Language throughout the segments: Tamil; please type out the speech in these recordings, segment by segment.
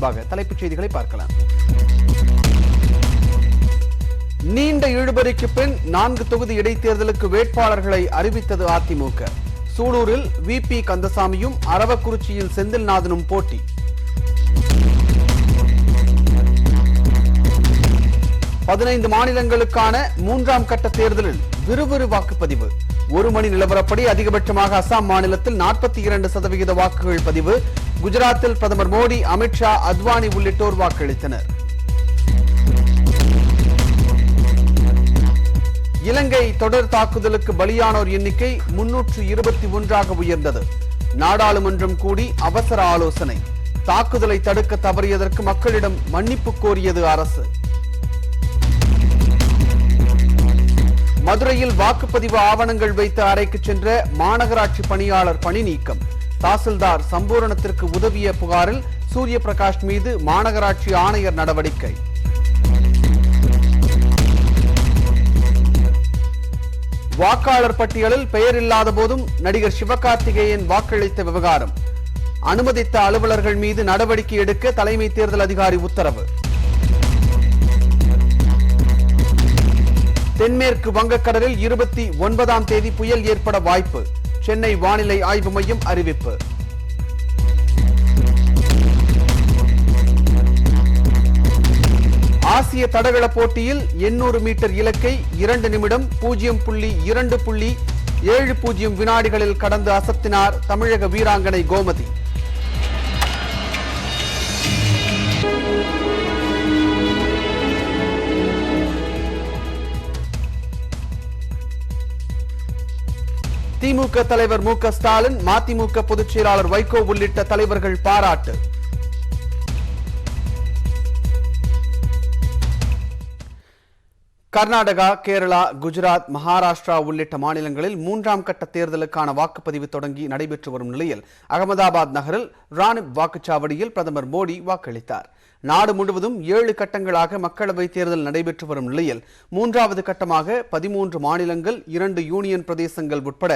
தலைப்புச் செய்திகளை பார்க்கலாம். நீண்ட இழுபறிக்கு பின் 4 தொகுதி இடைத்தேர்தலுக்கு வேட்பாளர்களை அறிவித்தது அதிமுக. சூலூரில் VP கந்தசாமியும் அரவக்குறிச்சியில் செந்தில்நாதனும் போட்டி. பதினைந்து மாநிலங்களுக்கான 3ஆம் கட்ட தேர்தலில் விறுவிறு வாக்குப்பதிவு. 1 மணி நிலவரப்படி அதிகபட்சமாக அசாம் மாநிலத்தில் 42% வாக்குகள் பதிவு. குஜராத்தில் பிரதமர் மோடி, அமித்ஷா, அத்வானி உள்ளிட்டோர் வாக்களித்தனர். இலங்கை தொடர் தாக்குதலுக்கு பலியானோர் எண்ணிக்கை 321ஆக உயர்ந்தது. நாடாளுமன்றம் கூடி அவசர ஆலோசனை. தாக்குதலை தடுக்க தவறியதற்கு மக்களிடம் மன்னிப்பு கோரியது அரசு. மதுரையில் வாக்குப்பதிவு ஆவணங்கள் வைத்த அறைக்கு சென்ற மாநகராட்சி பணியாளர் பணி நீக்கம். தாசில்தார் சம்பூரணத்திற்கு உதவிய புகாரில் சூரிய பிரகாஷ் மீது மாநகராட்சி ஆணையர் நடவடிக்கை. வாக்காளர் பட்டியலில் பெயர் இல்லாத போதும் நடிகர் சிவகார்த்திகேயன் வாக்களித்த விவகாரம். அனுமதித்த அலுவலர்கள் மீது நடவடிக்கை எடுக்க தலைமை தேர்தல் அதிகாரி உத்தரவு. தென்மேற்கு வங்கக்கடலில் 29ஆம் தேதி புயல் ஏற்பட வாய்ப்பு. சென்னை வானிலை ஆய்வு மையம் அறிவிப்பு. ஆசிய தடகள போட்டியில் 800 மீட்டர் இலக்கை 2 நிமிடம் 0.2.70 வினாடிகளில் கடந்து அசத்தினார் தமிழக வீராங்கனை கோமதி. திமுக தலைவர் மு.க. ஸ்டாலின், மதிமுக பொதுச் செயலாளர் வைகோ உள்ளிட்ட தலைவர்கள் பாராட்டு. கர்நாடகா, கேரளா, குஜராத், மகாராஷ்டிரா உள்ளிட்ட மாநிலங்களில் 3ஆம் கட்ட தேர்தலுக்கான வாக்குப்பதிவு தொடங்கி நடைபெற்று வரும் நிலையில் அகமதாபாத் நகரில் ராணிப் வாக்குச்சாவடியில் பிரதமர் மோடி வாக்களித்தார். நாடு முழுவதும் 7 கட்டங்களாக மக்களவைத் தேர்தல் நடைபெற்று வரும் நிலையில் 3வது கட்டமாக 13 மாநிலங்கள், 2 யூனியன் பிரதேசங்கள் உட்பட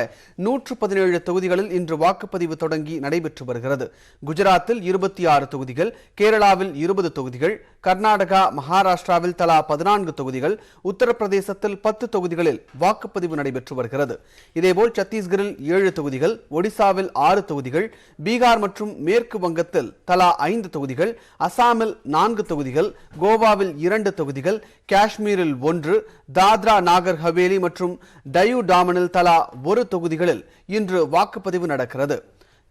117 தொகுதிகளில் இன்று வாக்குப்பதிவு தொடங்கி நடைபெற்று வருகிறது. குஜராத்தில் 26 தொகுதிகள், கேரளாவில் 20 தொகுதிகள், கர்நாடகா, மகாராஷ்டிராவில் தலா 14 தொகுதிகள், உத்தரப்பிரதேசத்தில் 10 தொகுதிகளில் வாக்குப்பதிவு நடைபெற்று வருகிறது. இதேபோல் சத்தீஸ்கரில் 7 தொகுதிகள், ஒடிசாவில் 6 தொகுதிகள், பீகார் மற்றும் மேற்கு வங்கத்தில் தலா 5 தொகுதிகள், அசாமில் 4 தொகுதிகள், கோவாவில் 2 தொகுதிகள், காஷ்மீரில் 1, தாத்ரா நாகர் ஹவேலி மற்றும் டயூ டாமனில் தலா 1 தொகுதிகளில் இன்று வாக்குப்பதிவு நடக்கிறது.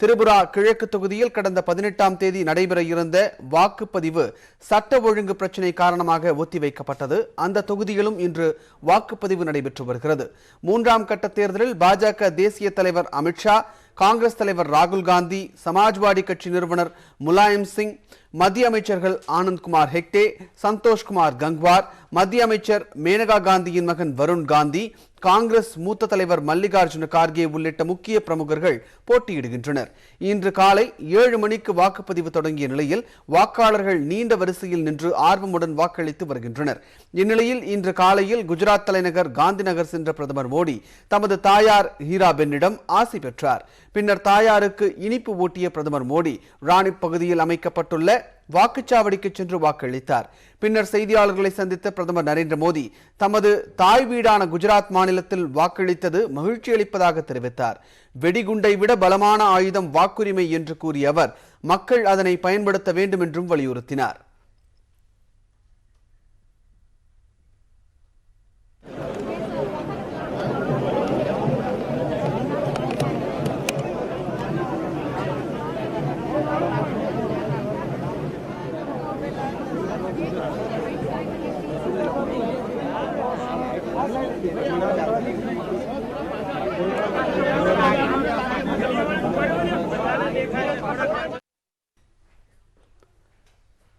திரிபுரா கிழக்கு தொகுதியில் கடந்த 18ஆம் தேதி நடைபெற இருந்த வாக்குப்பதிவு சட்ட ஒழுங்கு பிரச்சினை காரணமாக ஒத்திவைக்கப்பட்டது. அந்த தொகுதியிலும் இன்று வாக்குப்பதிவு நடைபெற்று வருகிறது. 3ஆம் கட்ட தேர்தலில் பாஜக தேசிய தலைவர் அமித்ஷா, காங்கிரஸ் தலைவர் ராகுல் காந்தி, சமாஜ்வாடி கட்சி நிறுவனர் முலாயம் சிங், மத்திய அமைச்சர்கள் ஆனந்த்குமார் ஹெக்டே, சந்தோஷ்குமார் கங்வார், மத்திய அமைச்சர் மேனகா காந்தியின் மகன் வருண் காந்தி, காங்கிரஸ் மூத்த தலைவர் மல்லிகார்ஜுன கார்கே உள்ளிட்ட முக்கிய பிரமுகர்கள் போட்டியிடுகின்றனர். இன்று காலை 7 மணிக்கு வாக்குப்பதிவு தொடங்கிய நிலையில் வாக்காளர்கள் நீண்ட வரிசையில் நின்று ஆர்வமுடன் வாக்களித்து வருகின்றனர். இந்நிலையில் இன்று காலையில் குஜராத் தலைநகர் காந்தி நகர் சென்ற பிரதமர் மோடி தமது தாயார் ஹீராபென்னிடம் ஆசி பெற்றார். பின்னர் தாயாருக்கு இனிப்பு ஊட்டிய பிரதமர் மோடி ராணிப் பகுதியில் அமைக்கப்பட்டுள்ள வாக்குச்சாவடிக்கு சென்று வாக்களித்தார். பின்னர் செய்தியாளர்களை சந்தித்த பிரதமர் நரேந்திர மோடி தமது தாய் வீடான குஜராத் மாநிலத்தில் வாக்களித்தது மகிழ்ச்சி அளிப்பதாக தெரிவித்தார். வெடிகுண்டை விட பலமான ஆயுதம் வாக்குரிமை என்று கூறிய அவர் மக்கள் அதனை பயன்படுத்த வேண்டும் என்றும் வலியுறுத்தினார்.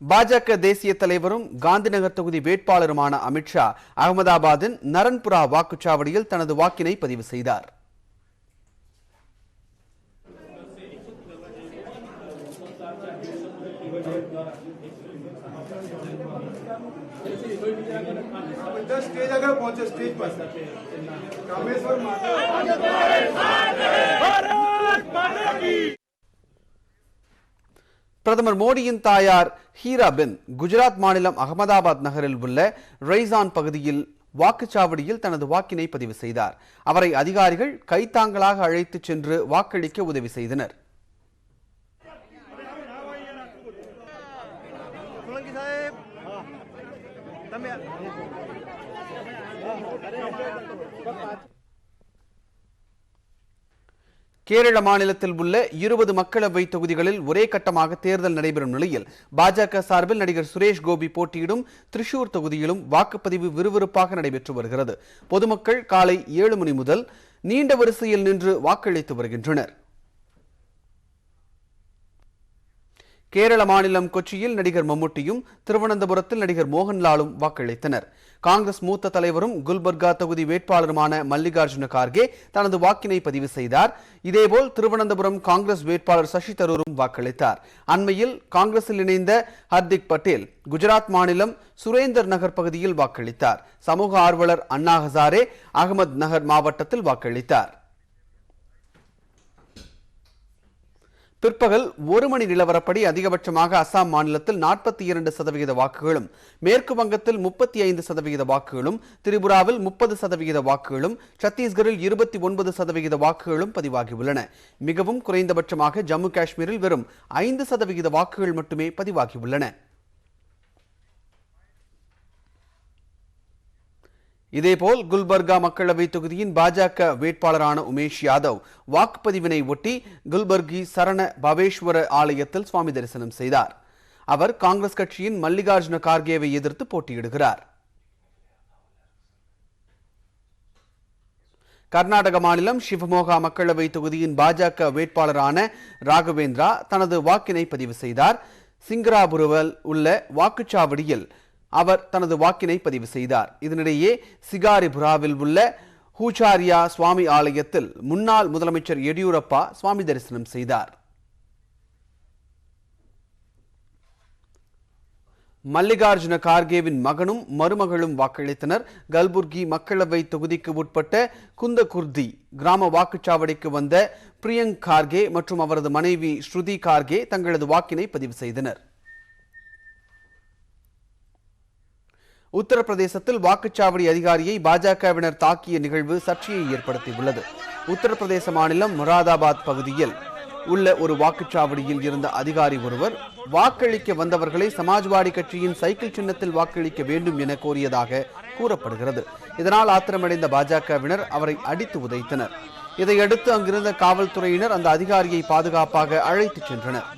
பாஜக தேசிய தலைவரும் காந்திநகர் தொகுதி வேட்பாளருமான அமித்ஷா அகமதாபாத்தின் நரன்புரா வாக்குச்சாவடியில் தனது வாக்கினை பதிவு செய்தார். பிரதமர் மோடியின் தாயார் ஹீராபென் குஜராத் மாநிலம் அகமதாபாத் நகரில் உள்ள ரெய்சான் பகுதியில் வாக்குச்சாவடியில் தனது வாக்கினை பதிவு செய்தார். அவரை அதிகாரிகள் கைத்தாங்களாக அழைத்துச் சென்று வாக்களிக்க உதவி செய்தனர். கேரள மாநிலத்தில் உள்ள 20 மக்களவை தொகுதிகளில் ஒரே கட்டமாக தேர்தல் நடைபெறும் நிலையில் பாஜக சார்பில் நடிகர் சுரேஷ் கோபி போட்டியிடும் திரிசூர் தொகுதியிலும் வாக்குப்பதிவு விறுவிறுப்பாக நடைபெற்று வருகிறது. பொதுமக்கள் காலை 7 மணி முதல் நீண்ட வரிசையில் நின்று வாக்களித்து வருகின்றனர். கேரள மாநிலம் கொச்சியில் நடிகர் மம்முட்டியும் திருவனந்தபுரத்தில் நடிகர் மோகன்லாலும் வாக்களித்தனர். காங்கிரஸ் மூத்த தலைவரும் குல்பர்கா தொகுதி வேட்பாளருமான மல்லிகார்ஜுன கார்கே தனது வாக்கினை பதிவு செய்தார். இதேபோல் திருவனந்தபுரம் காங்கிரஸ் வேட்பாளர் சசி தரூரும் வாக்களித்தார். அண்மையில் காங்கிரஸில் இணைந்த ஹர்திக் பட்டேல் குஜராத் மாநிலம் சுரேந்தர் நகர் பகுதியில் வாக்களித்தார். சமூக ஆர்வலர் அண்ணா ஹசாரே அகமது நகர் மாவட்டத்தில் வாக்களித்தார். பிற்பகல் 1 மணி நிலவரப்படி அதிகபட்சமாக அசாம் மாநிலத்தில் 42% வாக்குகளும், மேற்கு வங்கத்தில் 35% வாக்குகளும், திரிபுராவில் 30% வாக்குகளும், சத்தீஸ்கரில் 29% வாக்குகளும் பதிவாகியுள்ளன. மிகவும் குறைந்தபட்சமாக ஜம்மு காஷ்மீரில் வெறும் 5% வாக்குகள் மட்டுமே பதிவாகியுள்ளன. இதேபோல் குல்பர்கா மக்களவை தொகுதியின் பாஜக வேட்பாளரான உமேஷ் யாதவ் வாக்குப்பதிவினை ஒட்டி குல்பர்கி சரண பவேஸ்வர ஆலயத்தில் சுவாமி தரிசனம் செய்தார். அவர் காங்கிரஸ் கட்சியின் மல்லிகார்ஜுன கார்கேவை எதிர்த்து போட்டியிடுகிறார். கர்நாடக மாநிலம் சிவமோகா மக்களவை தொகுதியின் பாஜக வேட்பாளரான ராகவேந்திரா தனது வாக்கினை பதிவு செய்தார். சிங்கராபுருவில் உள்ள வாக்குச்சாவடியில் அவர் தனது வாக்கினை பதிவு செய்தார். இதனிடையே சிகாரிபுராவில் உள்ள ஹூச்சாரியா சுவாமி ஆலயத்தில் முன்னாள் முதலமைச்சர் எடியூரப்பா சுவாமி தரிசனம் செய்தார். மல்லிகார்ஜுன கார்கேவின் மகனும் மருமகளும் வாக்களித்தனர். கல்புர்கி மக்களவை தொகுதிக்கு உட்பட்ட குந்தகுர்தி கிராம வாக்குச்சாவடிக்கு வந்த பிரியங்க் கார்கே மற்றும் அவரது மனைவி ஸ்ருதி கார்கே தங்களது வாக்கினை பதிவு செய்தனர். உத்தரப்பிரதேசத்தில் வாக்குச்சாவடி அதிகாரியை பாஜகவினர் தாக்கிய நிகழ்வு சர்ச்சையை ஏற்படுத்தியுள்ளது. உத்தரப்பிரதேச மாநிலம் முராதாபாத் பகுதியில் உள்ள ஒரு வாக்குச்சாவடியில் இருந்த அதிகாரி ஒருவர் வாக்களிக்க வந்தவர்களை சமாஜ்வாடி கட்சியின் சைக்கிள் சின்னத்தில் வாக்களிக்க வேண்டும் என கோரியதாக கூறப்படுகிறது. இதனால் ஆத்திரமடைந்த பாஜகவினர் அவரை அடித்து உதைத்தனர். இதையடுத்து அங்கிருந்த காவல்துறையினர் அந்த அதிகாரியை பாதுகாப்பாக அழைத்துச் சென்றனர்.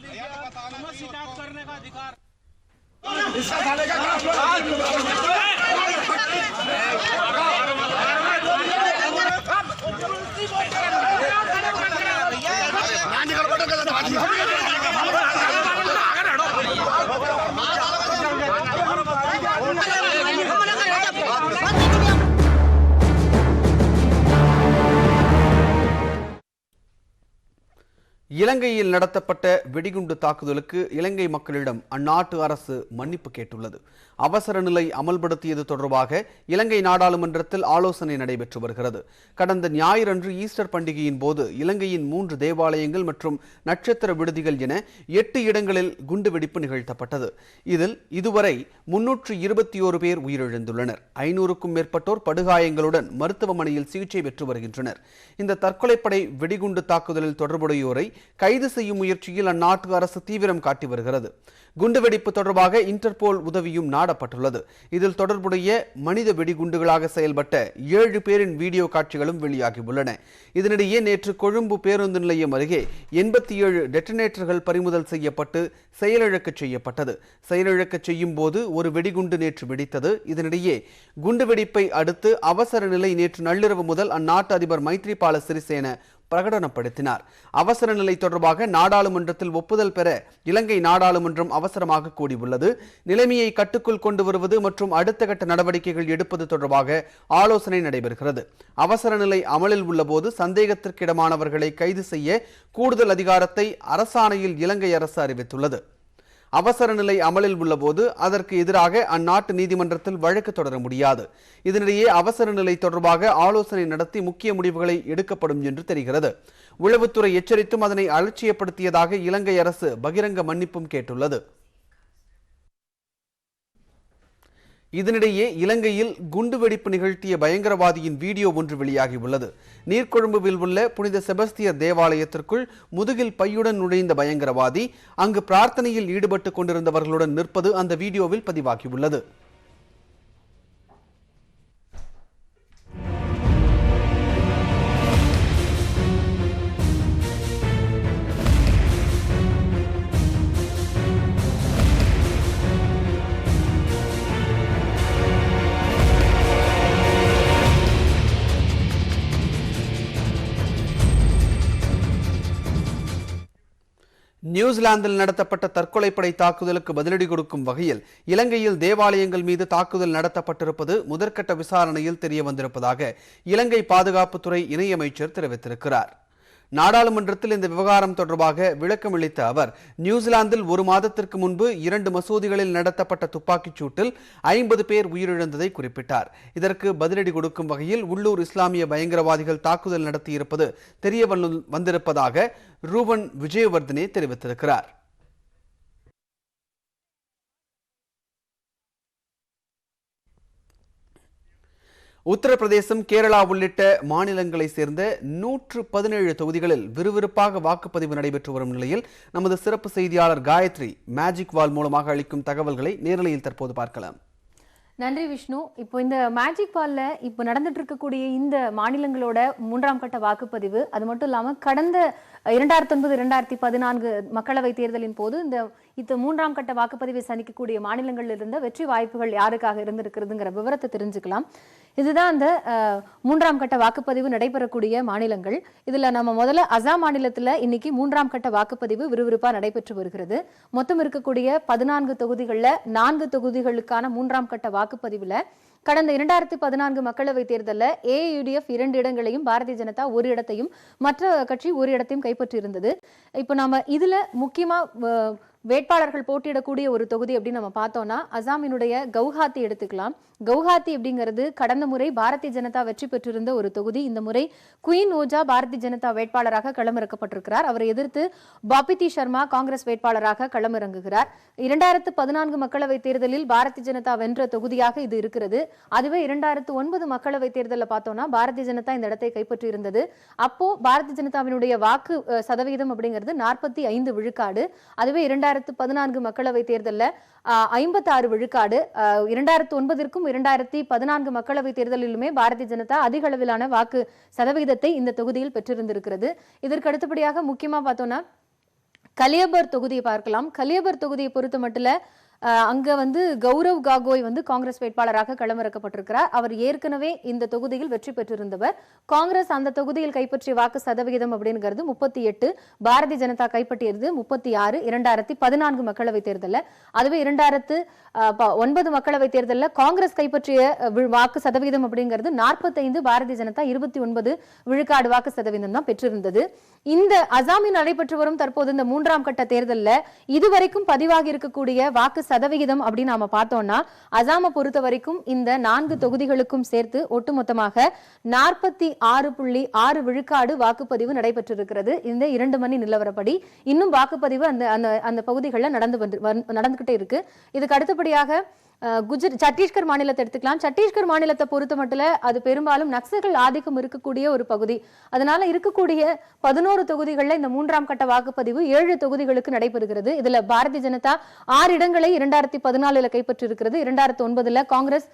இலங்கையில் நடத்தப்பட்ட வெடிகுண்டு தாக்குதலுக்கு இலங்கை மக்களிடம் அந்நாட்டு அரசு மன்னிப்பு கேட்டுள்ளது. அவசர நிலை அமல்படுத்தியது தொடர்பாக இலங்கை நாடாளுமன்றத்தில் ஆலோசனை நடைபெற்று வருகிறது. கடந்த ஞாயிறன்று ஈஸ்டர் பண்டிகையின் போது இலங்கையின் 3 தேவாலயங்கள் மற்றும் நட்சத்திர விடுதிகள் என 8 இடங்களில் குண்டுவெடிப்பு நிகழ்த்தப்பட்டது. இதில் இதுவரை 321 பேர் உயிரிழந்துள்ளனர். 500க்கும் மேற்பட்டோர் படுகாயங்களுடன் மருத்துவமனையில் சிகிச்சை பெற்று வருகின்றனர். இந்த தற்கொலைப்படை வெடிகுண்டு தாக்குதலில் தொடர்புடையோரை கைது செய்யும் முயற்சியில் அந்நாட்டு அரசு தீவிரம் காட்டி வருகிறது. குண்டுவெடிப்பு தொடர்பாக இன்டர்போல் உதவியும் நாடப்பட்டுள்ளது. இதில் தொடர்புடைய மனித வெடிகுண்டுகளாக செயல்பட்ட 7 பேரின் வீடியோ காட்சிகளும் வெளியாகியுள்ளன. இதனிடையே நேற்று கொழும்பு பேருந்து நிலையம் அருகே 87 டெட்டனேட்டர்கள் பறிமுதல் செய்யப்பட்டு செயலிழக்க செய்யப்பட்டது. செயலிழக்க செய்யும் போது ஒரு வெடிகுண்டு நேற்று வெடித்தது. இதனிடையே குண்டுவெடிப்பை அடுத்து அவசர நிலை நேற்று நள்ளிரவு முதல் அந்நாட்டு அதிபர் மைத்ரிபால சிறிசேன பிரகடனப்படுத்தினார். அவசர நிலை தொடர்பாக நாடாளுமன்றத்தில் ஒப்புதல் பெற இலங்கை நாடாளுமன்றம் அவசரமாக கூடியுள்ளது. நிலைமையை கட்டுக்குள் கொண்டு வருவது மற்றும் அடுத்த கட்ட நடவடிக்கைகள் எடுப்பது தொடர்பாக ஆலோசனை நடைபெறுகிறது. அவசர நிலை அமலில் உள்ள போது சந்தேகத்திற்கிடமானவர்களை கைது செய்ய கூடுதல் அதிகாரத்தை அரசாணையில் இலங்கை அரசு அறிவித்துள்ளது. அவசர நிலை அமலில் உள்ளபோது அதற்கு எதிராக அந்நாட்டு நீதிமன்றத்தில் வழக்கு தொடர முடியாது. இதனிடையே அவசர நிலை தொடர்பாக ஆலோசனை நடத்தி முக்கிய முடிவுகளை எடுக்கப்படும் என்று தெரிகிறது. உளவுத்துறை எச்சரித்தும் அதனை அலட்சியப்படுத்தியதாக இலங்கை அரசு பகிரங்க மன்னிப்பும் கேட்டுள்ளது. இதனிடையே இலங்கையில் குண்டுவெடிப்பு நிகழ்த்திய பயங்கரவாதியின் வீடியோ ஒன்று வெளியாகியுள்ளது. நீர்கொழும்புவில் உள்ள புனித செபஸ்தியர் தேவாலயத்திற்குள் முதுகில் பையுடன் நுழைந்த பயங்கரவாதி அங்கு பிரார்த்தனையில் ஈடுபட்டுக் கொண்டிருந்தவர்களுடன் நிற்பது அந்த வீடியோவில் பதிவாகியுள்ளது. நியூசிலாந்தில் நடத்தப்பட்ட தற்கொலைப்படை தாக்குதலுக்கு பதிலடி கொடுக்கும் வகையில் இலங்கையில் தேவாலயங்கள் மீது தாக்குதல் நடத்தப்பட்டிருப்பது முதற்கட்ட விசாரணையில் தெரிய வந்திருப்பதாக இலங்கை பாதுகாப்புத்துறை இணையமைச்சர் தெரிவித்திருக்கிறார். நாடாளுமன்றத்தில் இந்த விவகாரம் தொடர்பாக விளக்கமளித்த அவர், நியூசிலாந்தில் ஒரு மாதத்திற்கு முன்பு 2 மசூதிகளில் நடத்தப்பட்ட துப்பாக்கிச் சூட்டில் 50 பேர் உயிரிழந்ததை குறிப்பிட்டார். இதற்கு பதிலடி கொடுக்கும் வகையில் உள்ளூர் இஸ்லாமிய பயங்கரவாதிகள் தாக்குதல் நடத்தியிருப்பது தெரிய வந்திருப்பதாக ரூபன் விஜயவர்தனே தெரிவித்திருக்கிறார். உத்தரப்பிரதேசம், கேரளா உள்ளிட்ட மாநிலங்களை சேர்ந்த 117 தொகுதிகளில் விறுவிறுப்பாக வாக்குப்பதிவு நடைபெற்று வரும் நிலையில் நமது சிறப்பு செய்தியாளர் காயத்ரி மேஜிக் வால் மூலமாக அளிக்கும் தகவல்களை நேரலையில் தற்போது பார்க்கலாம். நன்றி விஷ்ணு. இப்போ இந்த மேஜிக் வால்ல இப்போ நடந்துட்டு இருக்கக்கூடிய இந்த மாநிலங்களோட 3ஆம் கட்ட வாக்குப்பதிவு, அது மட்டும் இல்லாம கடந்த 2009-2014 மக்களவை தேர்தலின் போது இந்த 3ஆம் கட்ட வாக்குப்பதிவை சந்திக்கக்கூடிய மாநிலங்களில் இருந்த வெற்றி வாய்ப்புகள் யாருக்காக இருந்திருக்கிறதுங்கிற விவரத்தை தெரிஞ்சுக்கலாம். இதுதான் அந்த 3ஆம் கட்ட வாக்குப்பதிவு நடைபெறக்கூடிய மாநிலங்கள். இதுல நம்ம முதல்ல அசாம் மாநிலத்துல இன்னைக்கு 3ஆம் கட்ட வாக்குப்பதிவு விறுவிறுப்பா நடைபெற்று வருகிறது. மொத்தம் இருக்கக்கூடிய 14 தொகுதிகள்ல 4 தொகுதிகளுக்கான 3ஆம் கட்ட வாக்குப்பதிவுல கடந்த 2014 மக்களவை தேர்தலில் AUDF 2 இடங்களையும், பாரதிய ஜனதா 1 இடத்தையும், மற்ற கட்சி 1 இடத்தையும் கைப்பற்றி இருந்தது. இப்போ நாம இதுல முக்கியமா வேட்பாளர்கள் போட்டியிடக்கூடிய ஒரு தொகுதி அப்படின்னு நம்ம பார்த்தோம்னா அசாமினுடைய கவுஹாத்தி எடுத்துக்கலாம். கவுஹாத்தி அப்படிங்கிறது கடந்த முறை பாரதிய ஜனதா வெற்றி பெற்றிருந்த ஒரு தொகுதி. இந்த முறை குயின் ஓஜா பாரதிய ஜனதா வேட்பாளராக களமிறக்கப்பட்டிருக்கிறார். அவரை எதிர்த்து பாபிதி சர்மா காங்கிரஸ் வேட்பாளராக களமிறங்குகிறார். 2014 மக்களவை தேர்தலில் பாரதிய ஜனதா வென்ற தொகுதியாக இது இருக்கிறது. அதுவே 2009 மக்களவை தேர்தலில் பார்த்தோம்னா பாரதிய ஜனதா இந்த இடத்தை கைப்பற்றி இருந்தது. அப்போ பாரதிய ஜனதாவினுடைய வாக்கு சதவீதம் அப்படிங்கிறது 45 விழுக்காடு. அதுவே 2014 மக்களவை தேர்தலில் 56 விழுக்காடு. 2009ற்கும் 2014 மக்களவை தேர்தலிலுமே பாரதிய ஜனதா அதிக அளவிலான வாக்கு சதவீதத்தை இந்த தொகுதியில் பெற்றிருந்திருக்கிறது. இதற்கு அடுத்தபடியாக முக்கியமா பார்த்தோம்னா கலியபர் தொகுதியை பார்க்கலாம். கலியபர் தொகுதியை பொறுத்த மட்டும் அங்க கௌரவ் காகோய் காங்கிரஸ் வேட்பாளராக களமிறக்கப்பட்டிருக்கிறார். அவர் ஏற்கனவே இந்த தொகுதியில் வெற்றி பெற்றிருந்தவர். காங்கிரஸ் அந்த தொகுதியில் கைப்பற்றிய வாக்கு சதவிகிதம் அப்படிங்கிறது 38, பாரதிய ஜனதா கைப்பற்றியது 36 2014 மக்களவை தேர்தலில். அதுவே 2009 மக்களவை தேர்தலில் காங்கிரஸ் கைப்பற்றிய வாக்கு சதவீதம் அப்படிங்கிறது 45, பாரதிய ஜனதா 29 விழுக்காடு வாக்கு சதவீதம் தான் பெற்றிருந்தது. இந்த அசாமில் நடைபெற்று வரும் தற்போது இந்த 3ஆம் கட்ட தேர்தலில் இதுவரைக்கும் பதிவாகி இருக்கக்கூடிய வாக்கு சதவிகிதம் அப்படின்னு நாம பார்த்தோம்னா அசாமை பொறுத்த வரைக்கும் இந்த 4 தொகுதிகளுக்கும் சேர்த்து ஒட்டுமொத்தமாக 46.6 விழுக்காடு வாக்குப்பதிவு நடைபெற்றிருக்கிறது. இந்த 2 மணி நிலவரப்படி இன்னும் வாக்குப்பதிவு அந்த பகுதிகளில் நடந்துகிட்டே இருக்கு. இதுக்கு அடுத்தபடியாக சத்தீஸ்கர் மாநிலத்தை எடுத்துக்கலாம். சத்தீஸ்கர் மாநிலத்தை பொறுத்த மட்டும் அது பெரும்பாலும் நக்சல்கள் ஆதிக்கம் இருக்கக்கூடிய ஒரு பகுதி. அதனால இருக்கக்கூடிய 11 தொகுதிகளில் இந்த 3ஆம் கட்ட வாக்குப்பதிவு 7 தொகுதிகளுக்கு நடைபெறுகிறது. இதுல பாரதிய ஜனதா 6 இடங்களை 2014 கைப்பற்றி இருக்கிறது. 2009 காங்கிரஸ்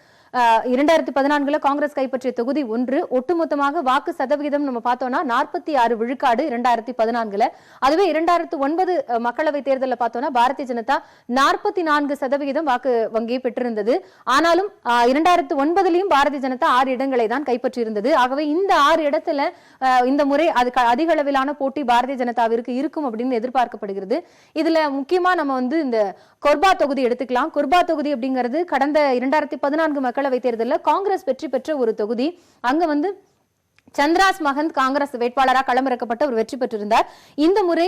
2014 காங்கிரஸ் கைப்பற்றிய தொகுதி 1. ஒட்டுமொத்தமாக வாக்கு சதவிகிதம் நம்ம பார்த்தோம்னா 46 விழுக்காடு 2014. அதுவே 2009 மக்களவை தேர்தலில் பார்த்தோம்னா பாரதிய ஜனதா 44% வாக்கு வங்கியை பெற்றிருந்தது. ஆனாலும் 2009 பாரதிய ஜனதா 6 இடங்களை தான் கைப்பற்றி இருந்தது. ஆகவே இந்த 6 இடத்துல இந்த முறை அதிக அளவிலான போட்டி பாரதிய ஜனதாவிற்கு இருக்கும் அப்படின்னு எதிர்பார்க்கப்படுகிறது. இதுல முக்கியமா நம்ம இந்த கொர்பா தொகுதி எடுத்துக்கலாம். கொர்பா தொகுதி அப்படிங்கிறது கடந்த 2014 மக்களவை தேர்தலில் காங்கிரஸ் வெற்றி பெற்ற ஒரு தொகுதி. அங்க சந்திராஸ் மகந்த் காங்கிரஸ் வேட்பாளராக களமிறக்கப்பட்டு அவர் வெற்றி பெற்றிருந்தார். இந்த முறை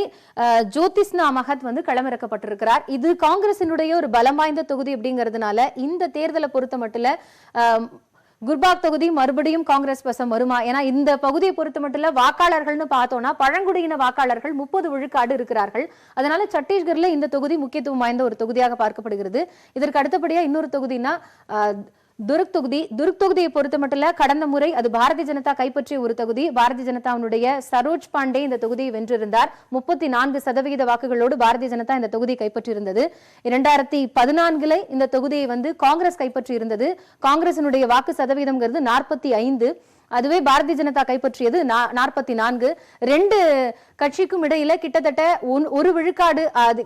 ஜோதிஸ்னா மகத் வந்து களமிறக்கப்பட்டிருக்கிறார். இது காங்கிரசினுடைய ஒரு பலம் வாய்ந்த தொகுதி அப்படிங்கிறதுனால இந்த தேர்தலை பொறுத்த மட்டும் குர்பாக் தொகுதி மறுபடியும் காங்கிரஸ் வசம் வருமா? ஏன்னா இந்த பகுதியை பொறுத்த மட்டும் வாக்காளர்கள்னு பார்த்தோம்னா பழங்குடியின வாக்காளர்கள் 30 விழுக்காடு இருக்கிறார்கள். அதனால சத்தீஸ்கர்ல இந்த தொகுதி முக்கியத்துவம் வாய்ந்த ஒரு தொகுதியாக பார்க்கப்படுகிறது. இதற்கு அடுத்தபடியா இன்னொரு தொகுதினா துர்க் தொகுதியை பொறுத்த மட்டும் கடந்த முறை அது பாரதிய ஜனதா கைப்பற்றிய ஒரு தொகுதி. பாரதிய ஜனதாவுடைய சரோஜ் பாண்டே இந்த தொகுதியை வென்றிருந்தார். 34% வாக்குகளோடு பாரதிய ஜனதா இந்த தொகுதியை கைப்பற்றியிருந்தது. 2014 இந்த தொகுதியை வந்து காங்கிரஸ் கைப்பற்றி இருந்தது. காங்கிரசினுடைய வாக்கு சதவீதம்ங்கிறது 45. அதுவே பாரதிய ஜனதா கைப்பற்றியது 44. ரெண்டு கட்சிக்கும் இடையில கிட்டத்தட்ட 1 விழுக்காடு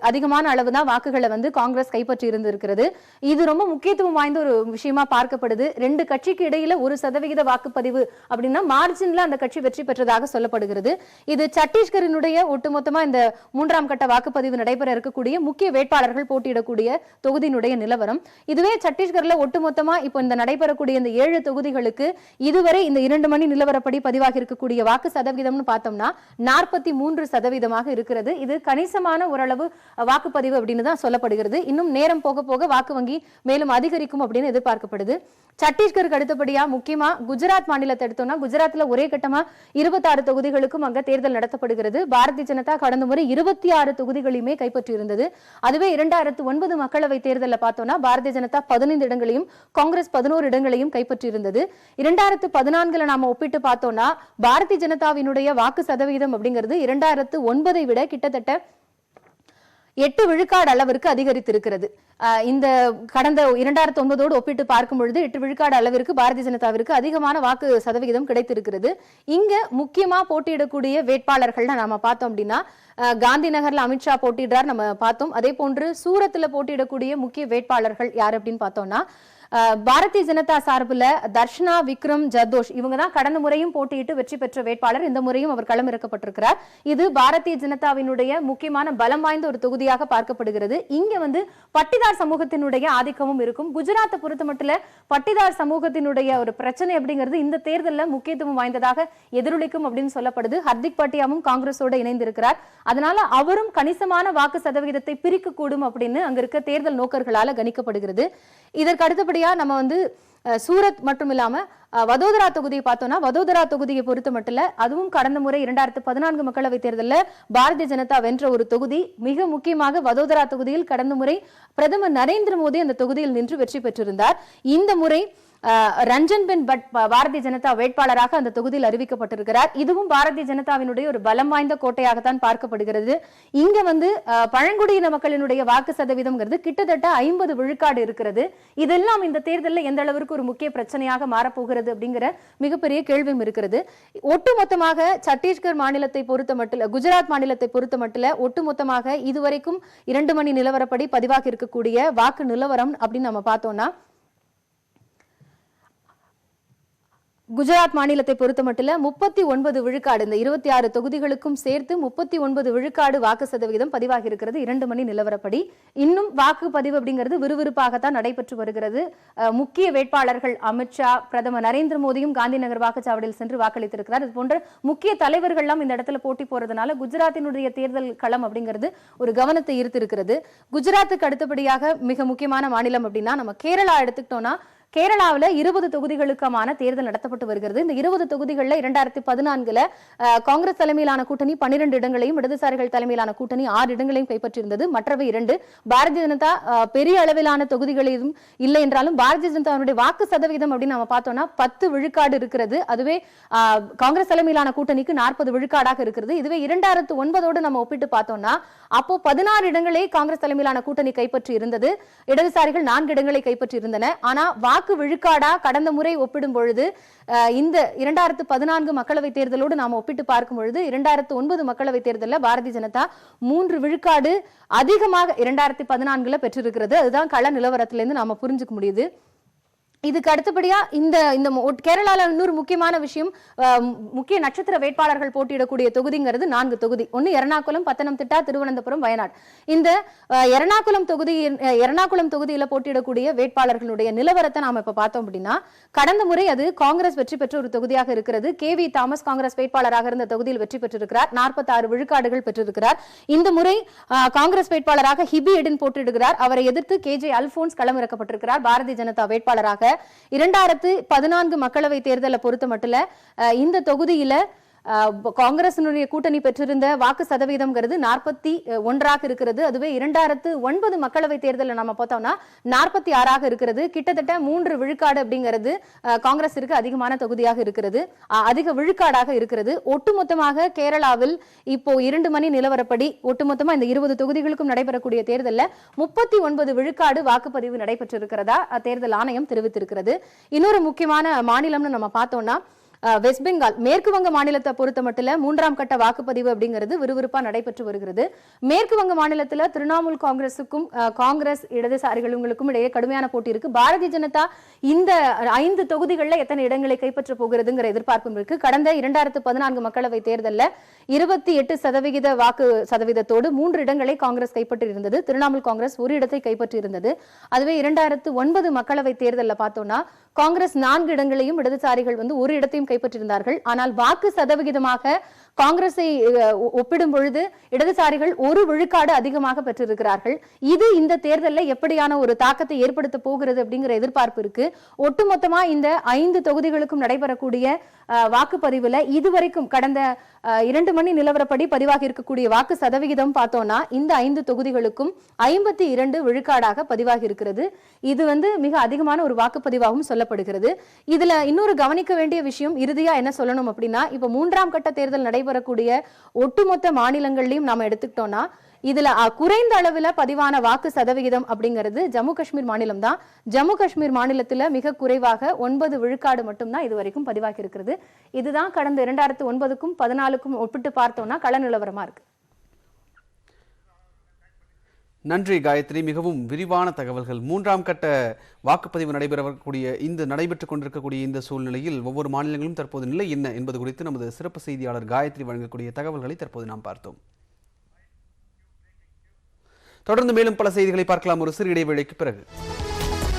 அதிகமான அளவுதான் வாக்குகளை வந்து காங்கிரஸ் கைப்பற்றி இருந்திருக்கிறது. இது ரொம்ப முக்கியத்துவம் வாய்ந்த ஒரு விஷயமா பார்க்கப்படுது. ரெண்டு கட்சிக்கு இடையில 1% வாக்குப்பதிவு அப்படின்னா மார்ஜின்ல அந்த கட்சி வெற்றி பெற்றதாக சொல்லப்படுகிறது. இது சத்தீஸ்கரினுடைய ஒட்டுமொத்தமா இந்த 3ஆம் கட்ட வாக்குப்பதிவு நடைபெற இருக்கக்கூடிய முக்கிய வேட்பாளர்கள் போட்டியிடக்கூடிய தொகுதியினுடைய நிலவரம். இதுவே சத்தீஸ்கர்ல ஒட்டுமொத்தமா இப்போ இந்த நடைபெறக்கூடிய இந்த 7 தொகுதிகளுக்கு இதுவரை இந்த 2 மணி நிலவரப்படி பதிவாகி இருக்கக்கூடிய வாக்கு சதவீதம்னு பார்த்தோம்னா 43% இருக்கிறது. இது கணிசமான ஓரளவு வாக்குப்பதிவு அப்படின்னு தான் சொல்லப்படுகிறது. இன்னும் நேரம் போக போக வாக்கு வங்கி மேலும் அதிகரிக்கும் அப்படின்னு எதிர்பார்க்கப்படுது. சத்தீஸ்கருக்கு அடுத்தபடியா முக்கியமா குஜராத் மாநிலத்தை எடுத்தோம்னா குஜராத்ல ஒரே கட்டமா 26 தொகுதிகளுக்கும் அங்க தேர்தல் நடத்தப்படுகிறது. பாரதிய ஜனதா கடந்த முறை 26 தொகுதிகளையுமே கைப்பற்றி இருந்தது. அதுவே 2009 மக்களவை தேர்தலில் பார்த்தோம்னா பாரதிய ஜனதா 15 இடங்களையும் காங்கிரஸ் 11 இடங்களையும் கைப்பற்றி இருந்தது. 2014 நாம ஒப்பிட்டு பார்த்தோம்னா பாரதிய ஜனதாவினுடைய வாக்கு சதவீதம் அப்படிங்கிறது 2009 விட கிட்டத்தட்ட 8 விழுக்காடு அளவிற்கு அதிகரித்திருக்கிறது. இந்த கடந்த 2009 ஒப்பிட்டு பார்க்கும் பொழுது 8 விழுக்காடு அளவிற்கு பாரதிய ஜனதாவிற்கு அதிகமான வாக்கு சதவிகிதம் கிடைத்திருக்கிறது. இங்க முக்கியமா போட்டியிடக்கூடிய வேட்பாளர்கள் நாம பார்த்தோம் அப்படின்னா காந்தி நகர்ல அமித்ஷா போட்டியிடுறார் நம்ம பார்த்தோம். அதே போன்று சூரத்துல போட்டியிடக்கூடிய முக்கிய வேட்பாளர்கள் யார் அப்படின்னு பார்த்தோம்னா பாரதிய ஜனதா சார்பில் தர்ஷனா விக்ரம் ஜர்தோஷ் இவங்க தான் கடந்த முறையும் போட்டியிட்டு வெற்றி பெற்ற வேட்பாளர். இந்த முறையும் அவர் களமிறக்கப்பட்டிருக்கிறார். இது பாரதிய ஜனதாவினுடைய முக்கியமான பலம் வாய்ந்த ஒரு தொகுதியாக பார்க்கப்படுகிறது. இங்க வந்து பட்டிதார் சமூகத்தினுடைய ஆதிக்கமும் இருக்கும். குஜராத்தை பொறுத்த மட்டும் பட்டிதார் சமூகத்தினுடைய ஒரு பிரச்சனை அப்படிங்கிறது இந்த தேர்தலில் முக்கியத்துவம் வாய்ந்ததாக எதிரொலிக்கும் அப்படின்னு சொல்லப்படுது. ஹர்திக் பட்டியாவும் காங்கிரஸோட இணைந்திருக்கிறார். அதனால அவரும் கணிசமான வாக்கு சதவீதத்தை பிரிக்க கூடும் அப்படின்னு அங்க இருக்க தேர்தல் நோக்கர்களால கணிக்கப்படுகிறது. இதற்கு அடுத்தபடியா நம்ம வந்து சூரத் மட்டும் இல்லாம வதோதரா தொகுதியை பார்த்தோம்னா வதோதரா தொகுதியை பொறுத்த மட்டும் அதுவும் கடந்த முறை 2014 மக்களவை தேர்தலில் பாரதிய ஜனதா வென்ற ஒரு தொகுதி. மிக முக்கியமாக வதோதரா தொகுதியில் கடந்த முறை பிரதமர் நரேந்திர மோடி அந்த தொகுதியில் நின்று வெற்றி பெற்றிருந்தார். இந்த முறை ரஞ்சன் பென் பட் பாரதிய ஜனதா வேட்பாளராக அந்த தொகுதியில் அறிவிக்கப்பட்டிருக்கிறார். இதுவும் பாரதிய ஜனதாவினுடைய ஒரு பலம் வாய்ந்த கோட்டையாகத்தான் பார்க்கப்படுகிறது. இங்க வந்து பழங்குடியின மக்களினுடைய வாக்கு சதவீதம்ங்கிறது கிட்டத்தட்ட 50 விழுக்காடு இருக்கிறது. இதெல்லாம் இந்த தேர்தலில் எந்த அளவிற்கு ஒரு முக்கிய பிரச்சனையாக மாறப்போகிறது அப்படிங்கிற மிகப்பெரிய கேள்வியும் இருக்கிறது. ஒட்டுமொத்தமாக சத்தீஸ்கர் மாநிலத்தை பொறுத்த மட்டும் குஜராத் மாநிலத்தை பொறுத்த மட்டும் ஒட்டுமொத்தமாக இதுவரைக்கும் 2 மணி நிலவரப்படி பதிவாகி இருக்கக்கூடிய வாக்கு நிலவரம் அப்படின்னு நம்ம பார்த்தோம்னா குஜராத் மாநிலத்தை பொறுத்த மட்டும் 39 விழுக்காடு இந்த 26 தொகுதிகளுக்கும் சேர்த்து 39 விழுக்காடு வாக்கு சதவீதம் பதிவாகி இருக்கிறது 2 மணி நிலவரப்படி. இன்னும் வாக்குப்பதிவு அப்படிங்கிறது விறுவிறுப்பாகத்தான் நடைபெற்று வருகிறது. முக்கிய வேட்பாளர்கள் அமித்ஷா, பிரதமர் நரேந்திர மோடியும் காந்தி நகர் வாக்குச்சாவடியில் சென்று வாக்களித்திருக்கிறார். இது போன்ற முக்கிய தலைவர்கள்லாம் இந்த இடத்துல போட்டி போறதுனால குஜராத்தினுடைய தேர்தல் களம் அப்படிங்கிறது ஒரு கவனத்தை ஈர்த்திருக்கிறது. குஜராத்துக்கு அடுத்தபடியாக மிக முக்கியமான மாநிலம் அப்படின்னா நம்ம கேரளா எடுத்துக்கிட்டோம்னா கேரளாவில் 20 தொகுதிகளுக்கான தேர்தல் நடத்தப்பட்டு வருகிறது. இந்த 20 தொகுதிகளில் 2014 காங்கிரஸ் தலைமையிலான கூட்டணி 12 இடங்களையும் இடதுசாரிகள் தலைமையிலான கூட்டணி 6 இடங்களையும் கைப்பற்றியிருந்தது. மற்றவை 2 பாரதிய ஜனதா பெரிய அளவிலான தொகுதிகளிலும் இல்லை என்றாலும் பாரதிய ஜனதாவுடைய வாக்கு சதவீதம் அப்படின்னு நம்ம பார்த்தோம்னா 10 விழுக்காடு இருக்கிறது. அதுவே காங்கிரஸ் தலைமையிலான கூட்டணிக்கு 40 விழுக்காடாக இருக்கிறது. இதுவே 2009 நம்ம ஒப்பிட்டு பார்த்தோம்னா அப்போ 16 இடங்களே காங்கிரஸ் தலைமையிலான கூட்டணி கைப்பற்றி இருந்தது. இடதுசாரிகள் 4 இடங்களை கைப்பற்றி இருந்தன. ஆனா வாக்கு விழுக்காடா கடந்த முறை ஒப்பிடும் பொழுது இந்த 2014 மக்களவை தேர்தலோடு நாம ஒப்பிட்டு பார்க்கும் பொழுது 2009 மக்களவை தேர்தலில் பாரதிய ஜனதா 3 விழுக்காடு அதிகமாக 2014 பெற்றிருக்கிறது. அதுதான் கள நிலவரத்திலிருந்து நாம புரிஞ்சுக்க முடியுது. இதுக்கு அடுத்தபடியா இந்த இந்த கேரளால இன்னொரு முக்கியமான விஷயம், முக்கிய நட்சத்திர வேட்பாளர்கள் போட்டியிடக்கூடிய தொகுதிங்கிறது 4 தொகுதி. ஒன்னு எர்ணாகுளம், பத்தனம்திட்டா, திருவனந்தபுரம், வயநாடு. இந்த எர்ணாகுளம் தொகுதியில போட்டியிடக்கூடிய வேட்பாளர்களுடைய நிலவரத்தை நாம இப்ப பார்த்தோம் அப்படின்னா, கடந்த முறை அது காங்கிரஸ் வெற்றி பெற்ற ஒரு தொகுதியாக இருக்கிறது. KV தாமஸ் காங்கிரஸ் வேட்பாளராக இருந்த தொகுதியில் வெற்றி பெற்றிருக்கிறார், 46 விழுக்காடுகள் பெற்றிருக்கிறார். இந்த முறை காங்கிரஸ் வேட்பாளராக ஹிபி எடின் போட்டியிடுகிறார். அவரை எதிர்த்து KJ அல்போன்ஸ் களமிறக்கப்பட்டிருக்கிறார் பாரதிய ஜனதா வேட்பாளராக. 2014 மக்களவை தேர்தலை பொறுத்த மட்டும் இந்த தொகுதியில காங்கிரசினுடைய கூட்டணி பெற்றிருந்த வாக்கு சதவீதம்ங்கிறது 41 இருக்கிறது. அதுவே 2009 மக்களவை தேர்தலில் நம்ம பார்த்தோம்னா 46 இருக்கிறது. கிட்டத்தட்ட 3 விழுக்காடு அப்படிங்கிறது காங்கிரசிற்கு அதிகமான தொகுதியாக இருக்கிறது, அதிக விழுக்காடாக இருக்கிறது. ஒட்டுமொத்தமாக கேரளாவில் இப்போ 2 மணி நிலவரப்படி ஒட்டுமொத்தமா இந்த 20 தொகுதிகளுக்கும் நடைபெறக்கூடிய தேர்தலில் 39 விழுக்காடு வாக்குப்பதிவு நடைபெற்றிருக்கிறதா தேர்தல் ஆணையம் தெரிவித்திருக்கிறது. இன்னொரு முக்கியமான மாநிலம்னு நம்ம பார்த்தோம்னா வெஸ்ட் பெங்கால், மேற்கு வங்க மாநிலத்தை பொறுத்த மட்டும் 3ஆம் கட்ட வாக்குப்பதிவு அப்படிங்கிறது விறுவிறுப்பா நடைபெற்று வருகிறது. மேற்கு வங்க மாநிலத்தில் திரிணாமுல் காங்கிரசுக்கும் காங்கிரஸ் இடதுசாரிகளுக்கும் இடையே கடுமையான போட்டி இருக்கு. பாரதிய ஜனதா இந்த 5 தொகுதிகளில் எத்தனை இடங்களை கைப்பற்ற போகிறதுங்கிற எதிர்பார்ப்பும் இருக்கு. கடந்த 2014 மக்களவை தேர்தலில் 28% வாக்கு சதவீதத்தோடு 3 இடங்களை காங்கிரஸ் கைப்பற்றியிருந்தது. திரிணாமுல் காங்கிரஸ் 1 இடத்தை கைப்பற்றியிருந்தது. அதுவே 2009 மக்களவை தேர்தலில் பார்த்தோம்னா காங்கிரஸ் 4 இடங்களையும், இடதுசாரிகள் 1 இடத்தையும் கைப்பற்றியிருந்தார்கள். ஆனால் வாக்கு சதவிகிதமாக காங்கிரஸை ஒப்பிடும் பொழுது இடதுசாரிகள் 1 விழுக்காடு அதிகமாக பெற்றிருக்கிறார்கள். இது இந்த தேர்தலில் எப்படியான ஒரு தாக்கத்தை ஏற்படுத்த போகிறது அப்படிங்கிற எதிர்பார்ப்பு இருக்கு. ஒட்டுமொத்தமா இந்த 5 தொகுதிகளுக்கும் நடைபெறக்கூடிய வாக்குப்பதிவுல இதுவரைக்கும் கடந்த 2 மணி நிலவரப்படி பதிவாகி இருக்கக்கூடிய வாக்கு சதவிகிதம் பார்த்தோம்னா இந்த 5 தொகுதிகளுக்கும் 52 விழுக்காடாக பதிவாகி இருக்கிறது. இது மிக அதிகமான ஒரு வாக்குப்பதிவாகவும் சொல்லப்படுகிறது. இதுல இன்னொரு கவனிக்க வேண்டிய விஷயம், இறுதியா என்ன சொல்லணும் அப்படின்னா, இப்ப 3ஆம் கட்ட தேர்தல் நடைபெறக்கூடிய ஒட்டுமொத்த மாநிலங்களையும் நாம எடுத்துக்கிட்டோம்னா இதுல குறைந்த அளவுல பதிவான வாக்கு சதவிகிதம் அப்படிங்கிறது ஜம்மு காஷ்மீர் மாநிலம் தான். ஜம்மு காஷ்மீர் மாநிலத்துல மிக குறைவாக 9 விழுக்காடு மட்டும்தான் இதுவரைக்கும் பதிவாகி இருக்கிறது. இதுதான் கடந்த 2009க்கும் 14க்கும் ஒப்பிட்டு பார்த்தோம்னா கள நிலவரமா இருக்கு. நன்றி காயத்ரி, மிகவும் விரிவான தகவல்கள். 3ஆம் கட்ட வாக்குப்பதிவு நடைபெற்றுக் கொண்டிருக்கக்கூடிய இந்த சூழ்நிலையில் ஒவ்வொரு மாநிலங்களும் தற்போது நிலை என்ன என்பது குறித்து நமது சிறப்பு செய்தியாளர் காயத்ரி வழங்கக்கூடிய தகவல்களை தற்போது நாம் பார்த்தோம். தொடர்ந்து மேலும் பல செய்திகளை பார்க்கலாம் ஒரு சிறு இடைவேளைக்கு பிறகு.